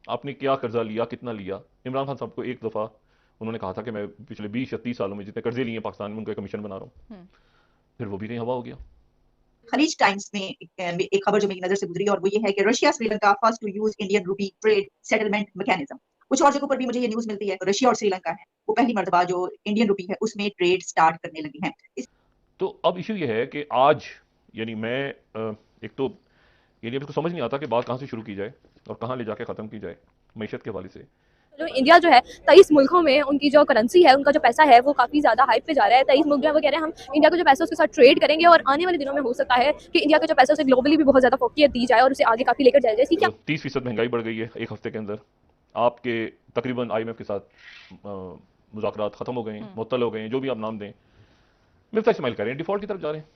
आपने क्या कर्जा लिया, कितना लिया। इमरान खान साहब को एक दफ़ा उन्होंने कहा था कि मैं पिछले 20 या 30 सालों में जितने कर्जे लिए हैं पाकिस्तान में उनका कमीशन बना रहा हूँ, हम्म। फिर वो भी नहीं हवा हो गया। खलीज टाइम्स में एक खबर जो मेरी नजर से गुजरी और वो ये है कि Russia Sri Lanka first to use Indian rupee trade settlement mechanism. कुछ और जगहों पर भी मुझे ये न्यूज मिलती है, रशिया और श्रीलंका है वो पहली मर्तबा जो इंडियन रूपी है उसमें ट्रेड स्टार्ट करने लगी हैं। तो अब इशू ये है कि आज, यानी मैं एक तो यानी अब इसको समझ नहीं आता कि बात कहाँ से शुरू की जाए और कहाँ ले जाके ख़त्म की जाए मीशत के हवाले से। जो इंडिया जो है 23 मुल्कों में उनकी जो करेंसी है, उनका जो पैसा है वो काफ़ी ज़्यादा हाइप पे जा रहा है। 23 मुल्क जो है वो कह रहे हैं हम इंडिया का जो पैसा है उसके साथ ट्रेड करेंगे और आने वाले दिनों में हो सकता है कि इंडिया का जो पैसा है उसे ग्लोबली भी बहुत ज़्यादा फोकियत दी जाए और उसे आगे काफ़ी लेकर जाया जाए। ठीक है। 30% महंगाई बढ़ गई है एक हफ्ते के अंदर। आपके तकरीबन आईएमएफ के साथ मुज़ाकरात ख़त्म हो गए हैं, मुअत्तल हो गए हैं, जो भी आप नाम दें। मिफ्ता इस्माइल कह रहे हैं डिफ़ॉल्ट की तरफ जा रहे हैं,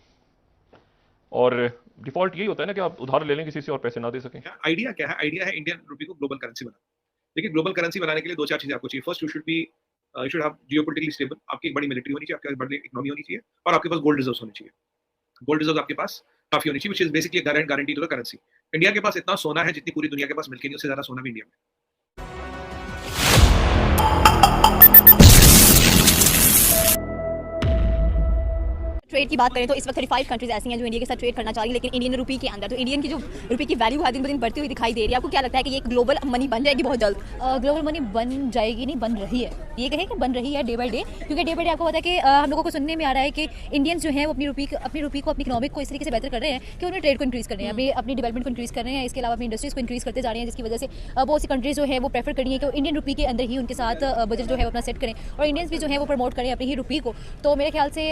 और डिफ़ॉल्ट यही होता है ना कि आप उधार ले लें किसी से और पैसे ना दे सकें। आइडिया क्या है? आइडिया है इंडियन रुपी को ग्लोबल करेंसी बनाना। देखिए, ग्लोबल करेंसी बनाने के लिए 2-4 चीजें आपको चाहिए। First, you should have geopolitically stable. आपकी एक बड़ी मिलिट्री होनी चाहिए, आपके पास बड़ी इकोनॉमी होनी चाहिए, और आपके पास गोल्ड रिजर्व्स होने चाहिए। गोल्ड रिजर्व्स आपके पास काफी होनी चाहिए, which is basically guarantee to the currency. India के पास इतना सोना है जितनी पूरी दुनिया के पास मिलके नहीं, उससे ज्यादा सोना भी इंडिया में। ट्रेड की बात करें तो इस वक्त 35 कंट्रीज ऐसी हैं जो इंडिया के साथ ट्रेड करना चाह रही है, लेकिन इंडियन रुपी के अंदर। तो इंडियन की जो रुपी की वैल्यू है दिन ब दिन बढ़ती हुई दिखाई दे रही है। आपको क्या लगता है कि ये ग्लोबल मनी बन जाएगी बहुत जल्द? ग्लोबल मनी बन जाएगी, नहीं बन रही है, ये कहें कि बन रही है डे बाई डे, क्योंकि डे बाई डे आपको पता है कि हम लोगों को सुनने में आ रहा है कि इंडियंस जो हैं वो अपनी रुपी को, अपनी इकोनॉमिक को इस तरीके से बेहतर कर रहे हैं कि उन्हें ट्रेड को इंक्रीज़ कर रहे हैं, अपनी डेवलपमेंट को इंक्रीज़ कर रहे हैं, इसके अलावा अपनी इंडस्ट्रीज़ को इंक्रीज़ करते जा रहे हैं, जिसकी वजह से बहुत सी कंट्रीज़ जो है वो प्रेफर करी है कि इंडियन रुपी के अंदर ही उनके साथ बजट जो है अपना सेट करें, और इंडियंस भी जो है वो प्रमोट करें अपनी ही रुपी को। तो मेरे ख्याल से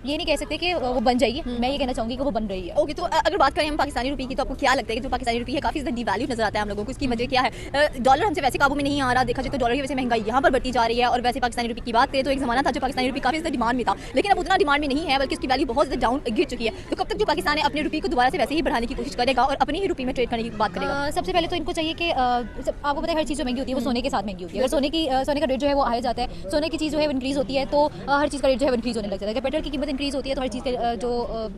ये नहीं कह सकते कि वो बन जाएगी, मैं ये कहना चाहूँगी कि वो बन रही है। ओके, तो अगर बात करें हम पाकिस्तानी रुपी की, तो आपको क्या लगता है कि जो पाकिस्तानी रुपी है काफ़ी ज़्यादा डिवैल्यू नजर आता है हम लोगों को? इसकी वजह क्या है? डॉलर हमसे वैसे काबू में नहीं आ रहा, देखा जाए तो डॉलर की वजह से महंगाई यहाँ पर बढ़ती जा रही है। और वैसे पाकिस्तानी रुपी की बात करें तो एक ज़माना था जो पाकिस्तानी रुपी काफ़ी ज़्यादा डिमांड में था, लेकिन अब उतना डिमांड में नहीं है, बल्कि उसकी वैल्यू बहुत ज़्यादा डाउन गिर चुकी है। तो कब तक जो पाकिस्तान है अपनी रुपी को दोबारा से वैसे ही बढ़ाने की कोशिश करेगा और अपनी ही रुपी में ट्रेड करने की बात करेगा? सबसे पहले तो इनको चाहिए कि आपको पता है हर चीज़ जो महंगी होती है वो सोने के साथ महंगी होती है। अगर सोने का रेट जो है वो आ जाता है, सोने की चीज़ जो है वो इंक्रीज़ होती है, तो हर चीज़ का रेट जो है वो इंक्रीज़ होने लग जाता है। अगर पेट्रोल की कीमत इंक्रीज़ होती है तो हर चीज़ का जो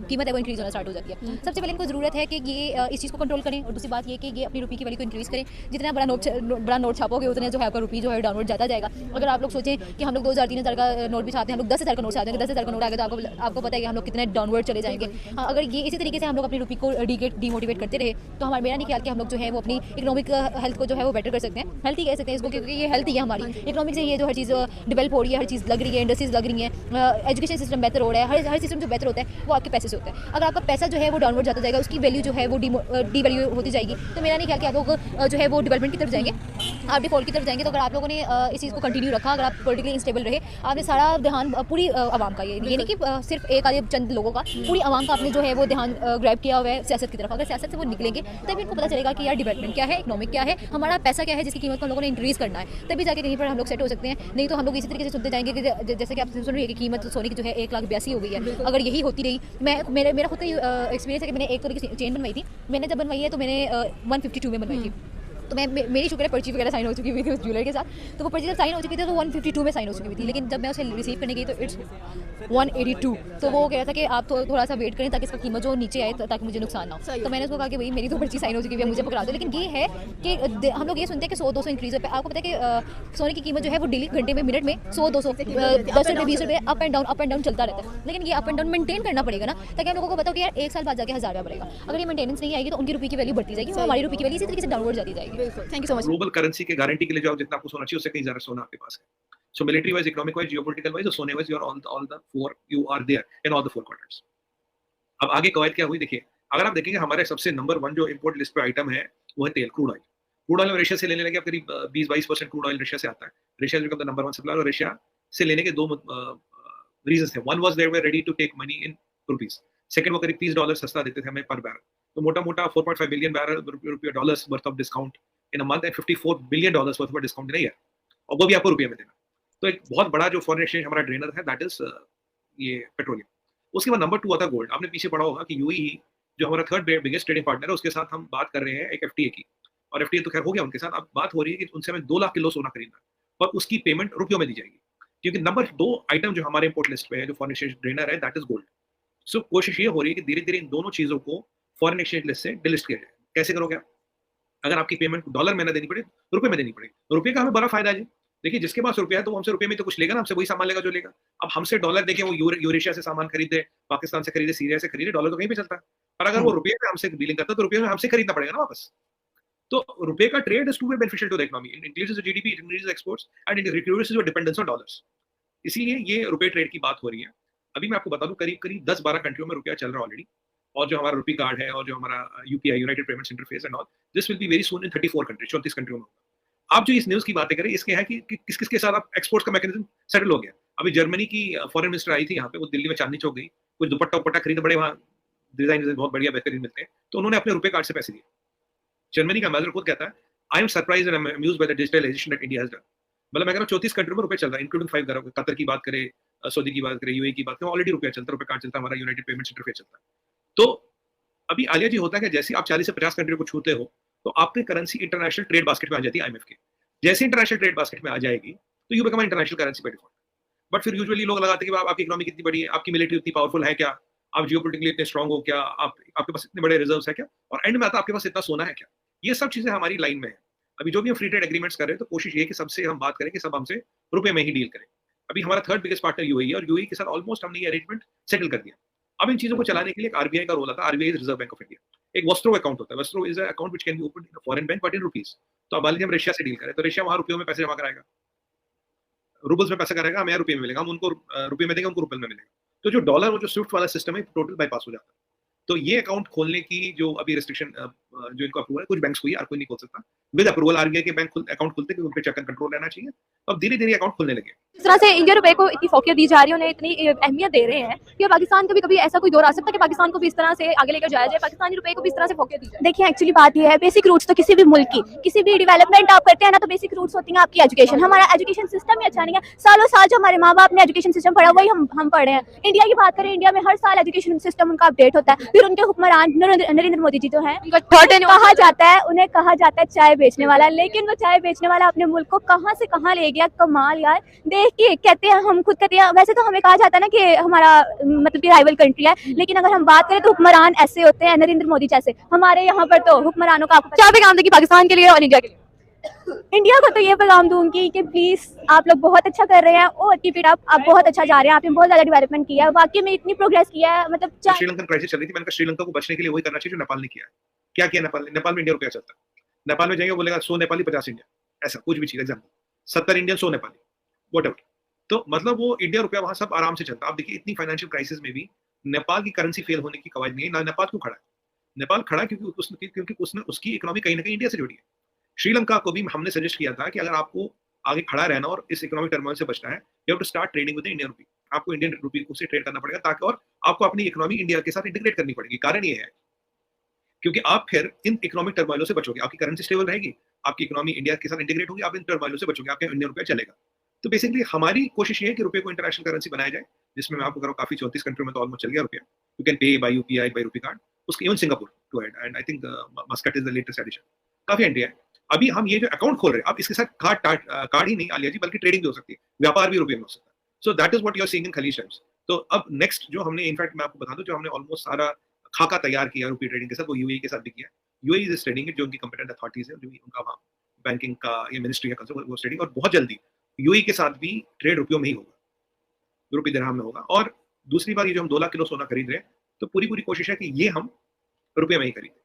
कीमत है वो इंक्रीज़ होना स्टार्ट हो जाती है। सबसे पहले इनको ज़रूरत है कि ये इस चीज़ को कंट्रोल करें, और दूसरी बात ये कि ये अपनी रुपी की वैल्यू को इंक्रीज़ करें। जितना बड़ा नोट छापोगे उतने जो है आपका रुपी जो है डाउनवर्ड जाता जाएगा। अगर आप लोग सोचें कि हम लोग 2000-3000 का नोट भी चाहते हैं, हम लोग 10,000 का नोट चाहते हैं, 10,000 का नोट आएगा तो आपको पता है कि हम लोग कितने डाउनवर्ड चले जाएंगे। हाँ, अगर ये इसी तरीके से हम लोग अपनी रुपी को डीमोटिवेट करते रहे तो मेरा नहीं ख्याल कि हम लोग जो है वो अपनी इकोनॉमिक हेल्थ को जो है वो बेटर कर सकते हैं। हेल्थ ही कह सकते हैं इसको, क्योंकि ये हेल्थ ही है हमारी। इकोनॉमिक से ये जो हर चीज़ डेवलप हो रही है, हर चीज़ लग रही है, इंडस्ट्रीज लग रही है, एजुकेशन सिस्टम बेहतर हो रहा है। हर सिस्टम जो बेहतर होता है वो आपके पैसे से होता है। अगर आपका पैसा जो है वो डाउनवर्ड जाता जाएगा, उसकी वैल्यू जो है वो डीवैल्यू होती जाएगी, तो मेरा नहीं ख्याल कि आप लोग जो है वो डेवलपमेंट की तरफ जाएंगे, आप डिफॉल्ट की तरफ जाएंगे। तो अगर आप लोगों ने इस चीज़ को कंटिन्यू रखा, अगर आप पॉलिटिकली इंस्टेबल रहे, आपने सारा ध्यान पूरी आवाम का, ये नहीं कि सिर्फ एक आधे चंद लोगों का, पूरी आवाम का आपने जो है वो ध्यान ग्रैब किया हुआ है सियासत की तरफ। अगर सियासत से वो निकलेंगे तभी इनको पता चलेगा कि यार डेवलपमेंट क्या है, इकोनॉमिक क्या है, हमारा पैसा क्या है जिसकी कीमत को हम लोगों ने इंक्रीज़ करना है, तभी जाके कहीं पर हम लोग सेट हो सकते हैं। नहीं तो हम लोग इसी तरीके से सुनते जाएंगे कि जैसे कि आप सुन रही है कि कीमत सोने की जो है 1,82,000 हो गई है। अगर यही होती रही, मेरा खुद का एक्सपीरियंस है कि मैंने एक तरीके से चेन बनवाई थी। मैंने जब बनवाई है तो मैंने 152 में बनवाई थी। तो मेरी शुक्र है पर्ची वगैरह साइन हो चुकी हुई थी उस ज्वेलर के साथ, तो वो पर्ची जब साइन हो चुकी थी तो 152 में साइन हो चुकी हुई थी। लेकिन जब मैं उसे रिसीव करने गई तो इट्स 182। तो वो कह रहा था कि आप थोड़ा सा वेट करें ताकि इसका कीमत जो नीचे आए, ताकि मुझे नुकसान ना हो। तो मैंने उसको कहा कि भाई मेरी तो पर्ची साइन हो चुकी है, मुझे पकड़ा दो। लेकिन ये है कि हम लोग ये सुनते हैं कि 100-200 इंक्रीज़ होता है। आपको पता है कि सोने की कीमत जो है वो डेली घंटे में, मिनट में 100-200, 10 रुपये 20 रुपये अप एंड डाउन चलता रहता है। लेकिन ये अप एंड डाउन मेंटेन करना पड़ेगा ना, ताकि हम लोगों को पता हो कि यार एक साल बाद जाके 1000 रुपये बढ़ेगा। अगर ये मेंटेनेंस नहीं आएगी तो उनकी रुपये की वैल्यू बढ़ती जाएगी, हमारी रुपये की वैल्यू इसी तरीके से डाउनवर्ड जाती जाएगी। Thank you so much. Global currency के गारंटी के लिए जो जितना आपको सोना चाहिए उससे कहीं ज्यादा सोना आपके पास है। So military wise, economic wise, geopolitical wise और सोने wise, you are all the four, you are there in all the four quarters. अब आगे कवायद क्या हुई देखिए, अगर आप देखेंगे हमारे सबसे नंबर 1 जो इंपोर्ट लिस्ट पे आइटम है वो है तेल, crude oil. Crude oil Russia से लेने लगे, अब करीब 20-22% क्रूड ऑयल रशिया से आता है। Russia become the number 1 supplier, और रशिया से लेने के दो रीजंस थे। One was they were ready to take money in rupees. Second, वो करीब $30 सस्ता देते थे हमें पर बैरल। तो मोटा मोटा 4.5 बिलियन बैरल रुपये dollars worth of discount in a month and $54 billion worth of discount नहीं है, और वो भी आपको रुपये में देना। तो एक बहुत बड़ा जो फॉरेन एक्सचेंज हमारा ड्रेनर है, दैट इज ये पेट्रोलियम। उसके बाद नंबर 2 आता है गोल्ड। आपने पीछे पढ़ा होगा कि यूएई जो हमारा थर्ड बिगेस्ट ट्रेडिंग पार्टनर है, उसके साथ हम बात कर रहे हैं एक एफटीए की, और एफटीए तो खैर हो गया उनके साथ। अब बात हो रही है कि उनसे हमें 2 लाख किलो सोना खरीदना है और उसकी पेमेंट रुपयों में दी जाएगी, क्योंकि नंबर 2 आइटम जो हमारे इंपोर्ट लिस्ट पे है जो फॉरेन एक्सचेंज ड्रेनर है, दैट इज गोल्ड। सो कोशिश ये हो रही है कि धीरे धीरे इन दोनों चीजों को फॉरेन एक्सचेंज लिस्ट से डिलिस्ट किया जाए। कैसे करोगे आप? अगर आपकी पेमेंट डॉलर में ना देनी पड़े, रुपए में देनी पड़े। रुपए का हमें बड़ा फायदा है जी। देखिए जिसके पास रुपया है तो वो हमसे रुपए में तो कुछ लेगा ना, हमसे वही सामान लेगा जो लेगा। अब हमसे डॉलर देके वो यूरेशिया से सामान खरीदे, पाकिस्तान से खरीदे, सीरिया से खरीदे, डॉलर तो कहीं भी चलता है। और अगर वो रुपये में हमसे डीलिंग करता है तो रुपये में हमसे खरीदना पड़ेगा ना वापस। तो रुपये का trade is to be beneficial to the economy, it increases GDP, it increases exports and it reduces your dependence on dollars. इसीलिए ये रुपये ट्रेड की बात हो रही है। अभी मैं आपको बता दूं करीब 10-12 कंट्रियों में रुपया चल रहा है ऑलरेडी, और जो हमारा रुपी कार्ड है और जो हमारा UPI United payments interface and all, this will be very soon in 34 countries, 34 कंट्रियों में। आप जो इस न्यूज़ की बातें करें इसके है कि किस के साथ आप एक्सपोर्ट्स का मैकेनिज्म सेटल हो गया। अभी जर्मनी की फॉरेन मिनिस्टर आई थी यहाँ पे, वो दिल्ली में चांदनी चौक गई, कुछ दुपट्टा खरीदे, बड़े वहाँ डिजाइन बहुत बढ़िया बेहतरीन मिलते हैं, तो उन्होंने अपने रुपए कार्ड से पैसे दिए। जर्मनी का एम्बेसडर खुद कहता है I am surprised and amused by the digitalisation that India has done. मतलब मैं कह रहा हूँ 34 कंट्री में रुपए चल रहा है, इंक्लूडिंग 5 करोड़। कतर की बात करें, सऊदी की बात करें, यूएई की बात करें, ऑलरेडी रुपया चलता है, रुपए कार्ड चलता है, हमारा यूनाइटेड पेमेंट्स इंटरफेस चलता है। तो अभी आलिया जी होता है कि जैसे आप 40 से 50 कंट्री को छूते हो तो आपकी करेंसी इंटरनेशनल ट्रेड बास्केट में आ जाती है आईएमएफ के। जैसे इंटरनेशनल ट्रेड बास्केट में आ जाएगी तो you become international currency by default. But फिर यूजुअली लोग लगाते हैं कि आपकी इकोनॉमी कितनी बड़ी है, आपकी मिलिट्री उतनी पावरफुल है क्या, आप जियोपॉलिटिकली इतने स्ट्रांग हो क्या, आपके पास इतने बड़े रिजर्व्स है क्या, और एंड में आता आपके पास इतना सोना है क्या। ये सब चीजें हमारी लाइन में है। अभी जो भी हम फ्री ट्रेड एग्रीमेंट्स कर रहे हैं तो कोशिश ये है कि सबसे हम बात करें कि सब हमसे रुपए में ही डील करें। अभी हमारा थर्ड बिगेस्ट पार्टनर यूएई है और यूएई के साथ ऑलमोस्ट हमने ये अरेंजमेंट सेटल कर दिया। अब इन चीजों को चलाने के लिए आरबीआई का रोल आता है। RBI Reserve Bank of India, एक वस्ट्रो अकाउंट होता है। Vostro is account which can be opened in a foreign bank but in rupees. तो अब मान लीजिए हम रशिया से डील करें तो रशिया वहां रुपयों में पैसे जमा कराएगा, रूबल्स में पैसा करेगा, हमें रुपये में मिलेगा, हम उनको रुपये में देंगे, उनको रुपये में मिलेगा। तो जो डॉलर और जो स्विफ्ट वाला सिस्टम है टोटल बाईपास हो जाता है। तो ये अकाउंट खोलने की जो अभी रिस्ट्रिक्शन जो इनको अप्रूवल है, कुछ बैंक्स को ही, हर कोई नहीं खोल सकता। विद अप्रूवल आरबीआई के बैंक अकाउंट खुलते हैं, उन पे चेक एंड कंट्रोल रहना चाहिए। अब धीरे धीरे अकाउंट खुलने लगे। जिस तरह से इंडियन रुपए को इतनी फोकियत दी जा रही है, उन्हें इतनी अहमियत दे रहे हैं कि पाकिस्तान को भी कभी ऐसा कोई दौर आ सकता है कि पाकिस्तान को भी इस तरह से आगे लेकर जाया जाए, पाकिस्तानी रुपए को भी इस तरह से फोकियत दी जाए। देखिए एक्चुअली बात यह है, बेसिक रूट्स तो किसी भी मुल्क की, किसी भी डेवलपमेंट आप करते हैं ना, तो बेसिक रूट्स होती हैं आपकी एजुकेशन। हमारा एजुकेशन सिस्टम ही अच्छा नहीं है। सालों साल जो हमारे माँ बाप ने एजुकेशन सिस्टम पढ़ा वही हम पढ़े हैं। इंडिया की बात करें, इंडिया में हर साल एजुकेशन सिस्टम उनका अपडेट होता है। फिर उनके हुक्मरान नरेंद्र मोदी जी जो है, कहा जाता है उन्हें कहा जाता है चाय बेचने वाला, लेकिन वो चाय बेचने वाला अपने मुल्क को कहाँ से कहाँ ले गया। कमाल यार, देख के कहते हैं, हम खुद कहते हैं। वैसे तो हमें कहा जाता है ना कि हमारा मतलब कि राइवल कंट्री है, लेकिन अगर हम बात करें तो हुक्मरान ऐसे होते हैं नरेंद्र मोदी जैसे। हमारे यहाँ पर तो हुक्मरानों का क्या पैगाम देगी पाकिस्तान के लिए और इंडिया के लिए? इंडिया को तो ये पैगाम दूंगी कि प्लीज आप लोग बहुत अच्छा कर रहे हैं और कीप इट अप, आप बहुत अच्छा जा रहे हैं, आपने बहुत ज्यादा डेवलपमेंट किया है, वाकई में इतनी प्रोग्रेस किया है। मतलब श्रीलंकन क्राइसिस चल रही थी, मैंने कहा श्रीलंका को बचने के लिए वही करना चाहिए जो नेपाल ने किया है। क्या किया नेपाल ने? नेपाल में इंडिया रुपया चलता है। नेपाल में जाएंगे बोलेगा 100 नेपाली 50 इंडिया, ऐसा कुछ भी चीज। Example 70 Indian 100 Nepali, whatever. तो मतलब वो इंडिया रुपया वहां सब आराम से चलता। आप देखिए इतनी फाइनेंशियल क्राइसिस में भी नेपाल की करेंसी फेल होने की कवायद नहीं है। नेपाल क्यों खड़ा है? नेपाल खड़ा है क्योंकि उसने उसकी इकोनॉमी कहीं ना कहीं इंडिया से जुड़ी है। श्रीलंका को भी हमने सजेस्ट किया था कि अगर आपको आगे खड़ा रहना और इस इकोनॉमिक टर्मोइल से बचना है, you have to start trading with Indian rupee. आपको इंडियन रुपी से ट्रेड करना पड़ेगा, ताकि और आपको अपनी इकोनॉमी इंडिया के साथ इंटीग्रेट करनी पड़ेगी। कारण ये है क्योंकि आप फिर इन इकोनॉमिक टर्मोइलों से बचोगे, आपकी करेंसी स्टेबल रहेगी, आपकी इकोनॉमी इंडिया के साथ इंटीग्रेट होगी, आप इन टर्मोइलों से बचोगे, आपका इंडियन रुपया चलेगा। तो बेसिकली हमारी कोशिश ये है कि रुपये को इंटरनेशनल करेंसी बनाया जाए, जिसमें मैं आपको करूँ काफी 34 कंट्री में तो ऑलमोस्ट चल गया रुपया। You can pay by UPI, by RuPay card, उसके even Singapore to add, and I think Muscat is the latest addition. काफी इंडिया है। अभी हम ये जो अकाउंट खोल रहे हैं, अब इसके साथ कार्ड ही नहीं आलिया जी, बल्कि ट्रेडिंग भी हो सकती है, व्यापार भी रुपये में हो सकता है। So that is what you are seeing in Khaleej Times. तो अब नेक्स्ट जो हमने, इनफैक्ट मैं आपको बता दूं, जो हमने ऑलमोस्ट सारा खाका तैयार किया रुपी ट्रेडिंग के साथ, वो यूएई के साथ भी किया। यूएई इज ट्रेडिंग, जो उनकी कंपिटेंट अथॉरिटीज है, जो उनका वहाँ बैंकिंग का ये मिनिस्ट्री है, वो ट्रेडिंग, और बहुत जल्दी यूएई के साथ भी ट्रेड रुपयों में ही होगा, रुपी दिरहम में होगा। और दूसरी बात, ये जो हम 2 लाख किलो सोना खरीद रहे हैं, तो पूरी कोशिश है कि ये हम रुपये में ही खरीदें।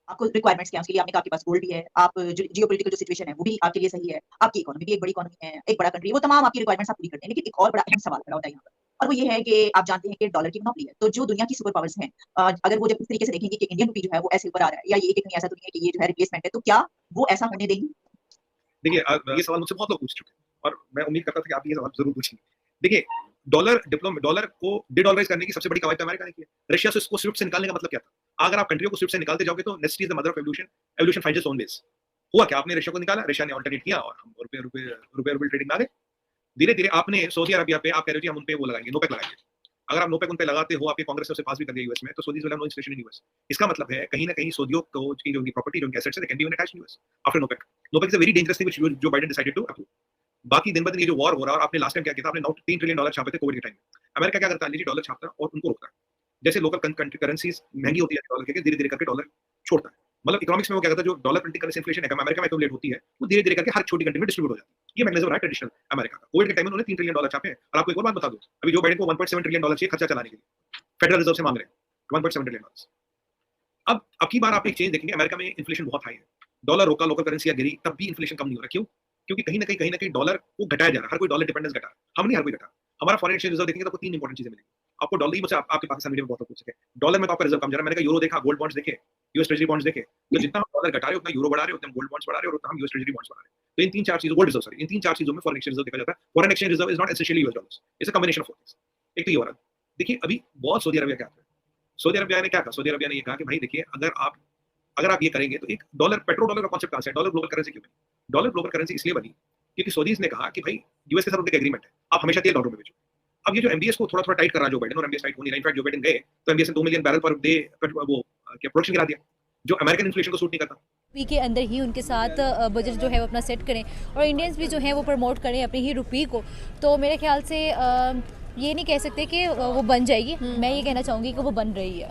आपको रिक्वायरमेंट्स क्या है उसके लिए? आपने कहा आपके पास गोल्ड भी है, आप जियोपॉलिटिकल जो सिचुएशन है वो भी आपके लिए सही है, आपकी इकोनॉमी भी एक बड़ी इकोनॉमी है, एक बड़ा कंट्री, वो तमाम आपकी रिक्वायरमेंट्स आप पूरी करते हैं। लेकिन एक और बड़ा अहम सवाल खड़ा होता है यहाँ पर, और वो ये है कि आप जानते हैं कि डॉलर की मोनोपोली है। तो जो दुनिया की सुपर पावर्स हैं, अगर वो जब इस तरीके से देखेंगे कि इंडियन रुपी जो है वो ऐसे ऊपर आ रहा है, या ये कहीं ऐसा तो नहीं है कि ये जो है रिप्लेसमेंट है, तो क्या वो ऐसा होने देंगे? देखिए, ये सवाल मुझसे बहुत लोग पूछ चुके हैं और मैं उम्मीद करता था कि आप ये सवाल जरूर पूछेंगे। देखिए, डॉलर को डिडॉलराइज करने की सबसे बड़ी कवायद अमेरिका ने की है। रशिया से इसको स्विफ्ट से निकालने का मतलब क्या था? अगर आप कंट्रियों को स्विफ्ट से निकालते जाओगे तो necessity is the mother of evolution, evolution finds its own ways. हुआ क्या? आपने रशिया को निकाला, रशिया ने ऑल्टरनेट किया और हम रुपये ट्रेडिंग में आ गए। धीरे धीरे आपने सऊदी अरबिया पे आप कह रहे हो हम उन पे वो लगाएंगे, नोपेक लगाएंगे। अगर आप नोपेक उन पे लगाते हो, आपके कांग्रेस ने उसे पास भी कर दिया यूएस में, तो Saudis will have no institution in US. इसका मतलब है कहीं ना कहीं सऊदियों को जो उनकी प्रॉपर्टी, जो उनके एसेट्स है, they can be attached to US after NOPEC. NOPEC is a very dangerous thing which Joe Biden decided to approve. बाकी दिन ब दिन ये जो वॉर हो रहा है, और आपने लास्ट टाइम क्या किया था, आपने 3 ट्रिलियन डॉलर छापे थे कोविड के टाइम में। अमेरिका क्या करता है? डॉलर छापता है और उनको रोकता है। जैसे लोकल करेंसीज महंगी होती है डॉलर के, धीरे धीरे करके डॉलर छोड़ता है। मतलब इकोनॉमिक्स में वो क्या कहता है, जो डॉलर प्रिंटिंग करने से इन्फ्लेशन है अमेरिका में एक्यूमुलेट होती है, वो धीरे धीरे करके हर छोटी कंट्री में डिस्ट्रीब्यूट हो जाती है। ये मैकेनिज्म रहा है ट्रेडिशनल अमेरिका का। कोविड के टाइम में उन्होंने $3 ट्रिलियन छापे हैं। और आपको एक और बात बता दूं, अभी जो बाइडेन को $1.7 ट्रिलियन चाहिए खर्चा चलाने के लिए, फेडरल रिजर्व से मांग रहे हैं $1.7 ट्रिलियन। अब की बार आप एक चेंज देखेंगे, अमेरिका में इन्फ्लेशन बहुत हाई है, डॉलर रोका, लोकल करेंसी गिरी, तब भी इन्फ्लेशन कम नहीं हो रहा। क्यों? क्योंकि कहीं ना कहीं डॉलर को घटाया जा रहा है। हर कोई डॉलर डिपेंडेंस घटा, हम नहीं, हर कोई घटा। हमारा फॉरेन एक्सचेंज रिजर्व देखेंगे तो आपको 3 इंपॉर्टेंट चीजें मिलेंगी। आपको डॉलर ही, मुझसे आपके पाकिस्तान मीडिया में बहुत पूछ सके, डॉलर में तो आपका रिजर्व कम जा रहा है। मैंने कहा यूरो देखा, गोल्ड बॉन्ड्स देखे, यूएस ट्रेजरी बॉन्ड्स देखे, तो जितना हम डॉलर घटा रहे हैं उतना यूरो बढ़ा रहे हैं, उतना हम गोल्ड बॉन्ड्स बढ़ा रहे हैं और उतना हम यूएस ट्रेजरी बॉन्ड्स बढ़ा रहे हैं। तो इन 3-4 चीजों, गोल्ड रिजर्व सॉरी, इन 3-4 चीजों में फॉरेन एक्सचेंज रिजर्व देखा जाता है। Foreign exchange reserve is not essentially US dollars, it's a combination of things. एक तो ये हो रहा है। देखिए अभी बहुत सऊदी अरबिया क्या है, सऊदी अरबिया ने क्या कहा, सऊदी अरबिया ने ये कहा कि भाई देखिए, अगर आप ये करेंगे तो एक डॉलर, पेट्रो डॉलर का कॉन्सेप्ट कहां से है? डॉलर ग्लोबल करेंसी क्यों बनी? डॉलर ग्लोबल करेंसी इसलिए बनी क्योंकि सऊदीज ने कहा कि भाई यूएस के साथ उनका एग्रीमेंट है, आप हमेशा तेल डॉलर में बेचो। अब ये जो एमबीएस को थोड़ा टाइट कर रहा है जो बाइडेन, और एमबीएस टाइट होनी, इनफैक्ट जो बाइडेन गए तो एमबीएस ने 2 मिलियन बैरल पर डे वो क्या प्रोडक्शन गिरा दिया, जो अमेरिकन इन्फ्लेशन को सूट नहीं करता। रुपी के अंदर ही उनके साथ बजट जो है वो अपना सेट करें और इंडियंस भी जो है वो प्रमोट करें अपनी ही रुपी को, तो मेरे ख्याल से ये नहीं कह सकते कि वो बन जाएगी। मैं ये कहना चाहूँगी कि वो बन रही है।